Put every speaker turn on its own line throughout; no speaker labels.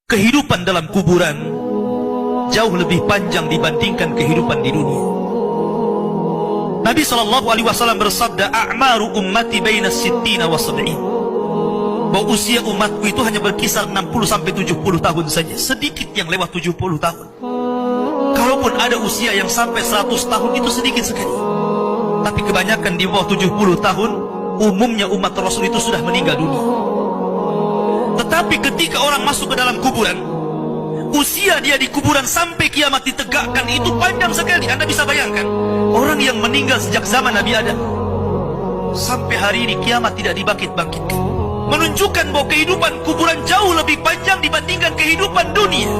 kehidupan dalam kuburan jauh lebih panjang dibandingkan kehidupan di dunia. Nabi SAW bersabda, "A'maru ummati baina sittina wa sab'in." Bahwa usia umatku itu hanya berkisar 60 sampai 70 tahun saja. Sedikit yang lewat 70 tahun. Kalaupun ada usia yang sampai 100 tahun itu sedikit sekali. Tapi kebanyakan di bawah 70 tahun, umumnya umat Rasul itu sudah meninggal dunia. Tetapi ketika orang masuk ke dalam kuburan, usia dia di kuburan sampai kiamat ditegakkan itu panjang sekali. Anda bisa bayangkan, orang yang meninggal sejak zaman Nabi Adam sampai hari ini kiamat tidak dibangkit-bangkitkan, menunjukkan bahwa kehidupan kuburan jauh lebih panjang dibandingkan kehidupan dunia.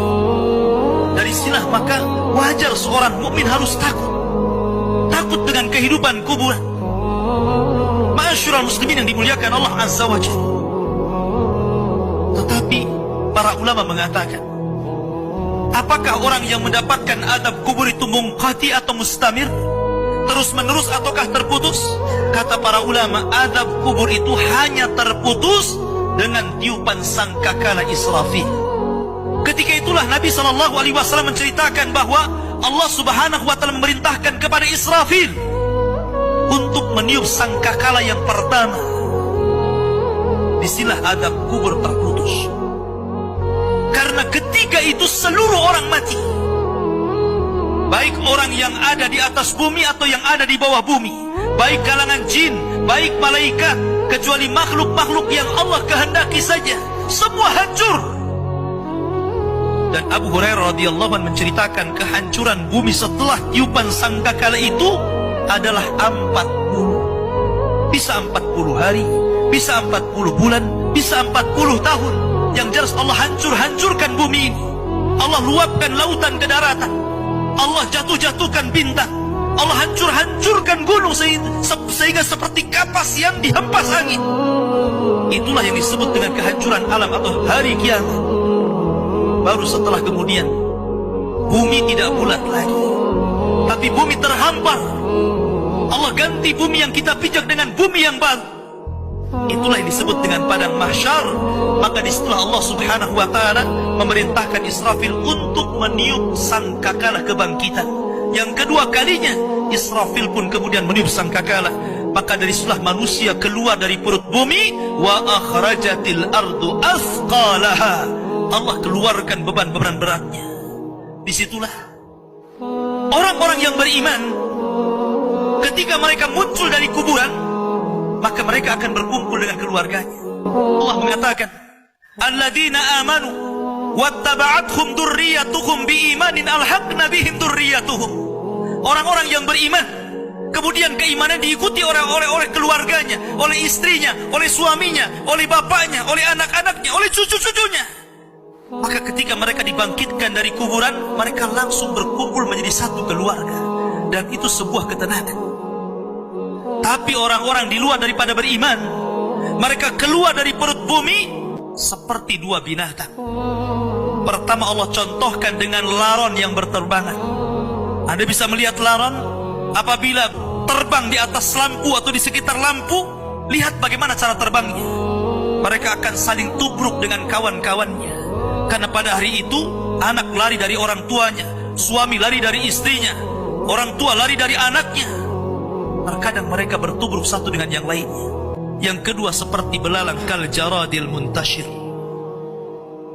Dari sinilah maka wajar seorang mukmin harus takut dengan kehidupan kuburan. Ma'asyiral muslimin yang dimuliakan Allah Azza wa Jalla. Tetapi para ulama mengatakan, apakah orang yang mendapatkan adab kubur itu munqati atau mustamir, terus menerus ataukah terputus? Kata para ulama, adab kubur itu hanya terputus dengan tiupan sangkakala Israfil. Ketika itulah Nabi SAW menceritakan bahwa Allah Subhanahu wa Ta'ala memerintahkan kepada Israfil untuk meniup sangkakala yang pertama. Disinilah adab kubur terputus. Karena ketika itu seluruh orang mati, baik orang yang ada di atas bumi atau yang ada di bawah bumi, baik kalangan jin, baik malaikat, kecuali makhluk-makhluk yang Allah kehendaki saja, semua hancur. Dan Abu Hurairah radhiyallahu anhu menceritakan kehancuran bumi setelah tiupan sangkakala itu adalah 40. Bisa 40 hari, bisa 40 bulan, bisa 40 tahun. Yang jelas Allah hancurkan bumi ini. Allah luapkan lautan ke daratan. Allah jatuhkan bintang. Allah hancurkan gunung sehingga seperti kapas yang dihempas angin. Itulah yang disebut dengan kehancuran alam atau hari kiamat. Baru setelah kemudian bumi tidak bulat lagi, tapi bumi terhampar. Allah ganti bumi yang kita pijak dengan bumi yang baru. Itulah yang disebut dengan padang mahsyar. Maka disitulah Allah Subhanahu wa Ta'ala memerintahkan Israfil untuk meniup sangkakala kebangkitan. Yang kedua kalinya Israfil pun kemudian meniup sangkakala. Maka dari situlah manusia keluar dari perut bumi. Wa akhrajatil ardu athqalaha. Allah keluarkan beban-beban beratnya. Disitulah orang-orang yang beriman, ketika mereka muncul dari kuburan, maka mereka akan berkumpul dengan keluarganya. Allah mengatakan, alladzina amanu wattaba'athum dzurriyyatuhum biimanin alhaqna bihim dzurriyyatuhum. Orang-orang yang beriman, kemudian keimanan diikuti oleh keluarganya, oleh istrinya, oleh suaminya, oleh bapaknya, oleh anak-anaknya, oleh cucu-cucunya. Maka ketika mereka dibangkitkan dari kuburan, mereka langsung berkumpul menjadi satu keluarga. Dan itu sebuah ketenangan. Tapi orang-orang di luar daripada beriman, mereka keluar dari perut bumi seperti dua binatang. Pertama Allah contohkan dengan laron yang berterbangan. Anda bisa melihat laron apabila terbang di atas lampu atau di sekitar lampu. Lihat bagaimana cara terbangnya. Mereka akan saling tubruk dengan kawan-kawannya. Karena pada hari itu anak lari dari orang tuanya, suami lari dari istrinya, orang tua lari dari anaknya. Terkadang mereka bertubruk satu dengan yang lainnya. Yang kedua seperti belalang kal jaradil muntashir.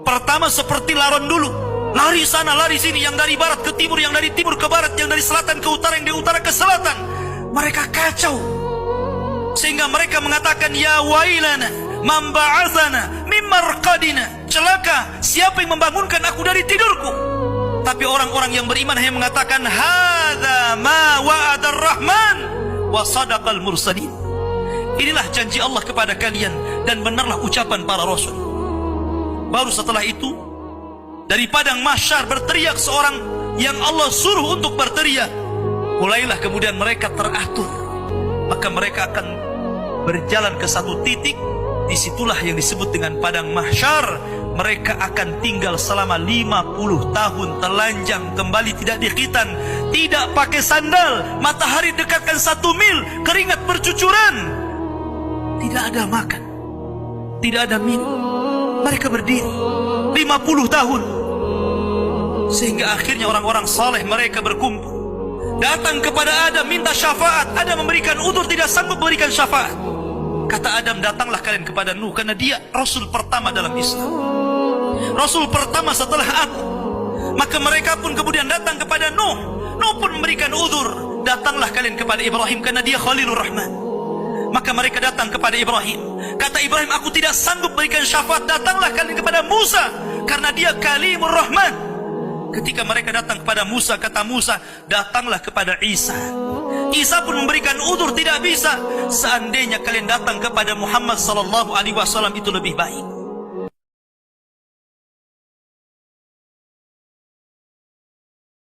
Pertama seperti laron dulu, lari sana lari sini, yang dari barat ke timur, yang dari timur ke barat, yang dari selatan ke utara, yang dari utara ke selatan. Mereka kacau sehingga mereka mengatakan, ya wailana man ba'atsana min marqadina. Celaka, siapa yang membangunkan aku dari tidurku? Tapi orang-orang yang beriman hanya mengatakan, hadza ma wa'adar rahman wa sadaqal mursalin. Inilah janji Allah kepada kalian dan benarlah ucapan para rasul. Baru setelah itu dari padang mahsyar berteriak seorang yang Allah suruh untuk berteriak. Mulailah kemudian mereka teratur. Maka mereka akan berjalan ke satu titik. Disitulah yang disebut dengan padang mahsyar. Mereka akan tinggal selama 50 tahun telanjang, kembali tidak dikhitan, tidak pakai sandal, matahari dekatkan 1 mil, keringat bercucuran, tidak ada makan, tidak ada minum. Mereka berdiri 50 tahun. Sehingga akhirnya orang-orang saleh mereka berkumpul, datang kepada Adam minta syafaat. Adam memberikan udzur, tidak sanggup memberikan syafaat. Kata Adam, datanglah kalian kepada Nuh, karena dia Rasul pertama dalam Islam, Rasul pertama setelah aku. Maka mereka pun kemudian datang kepada Nuh. Nuh pun memberikan udzur, datanglah kalian kepada Ibrahim, karena dia Khalilur Rahman. Maka mereka datang kepada Ibrahim. Kata Ibrahim, aku tidak sanggup berikan syafaat, datanglah kalian kepada Musa, karena dia Kalimur Rahman. Ketika mereka datang kepada Musa, kata Musa, datanglah kepada Isa. Isa pun memberikan udzur, tidak bisa. Seandainya kalian datang kepada Muhammad sallallahu alaihi wasallam itu lebih baik.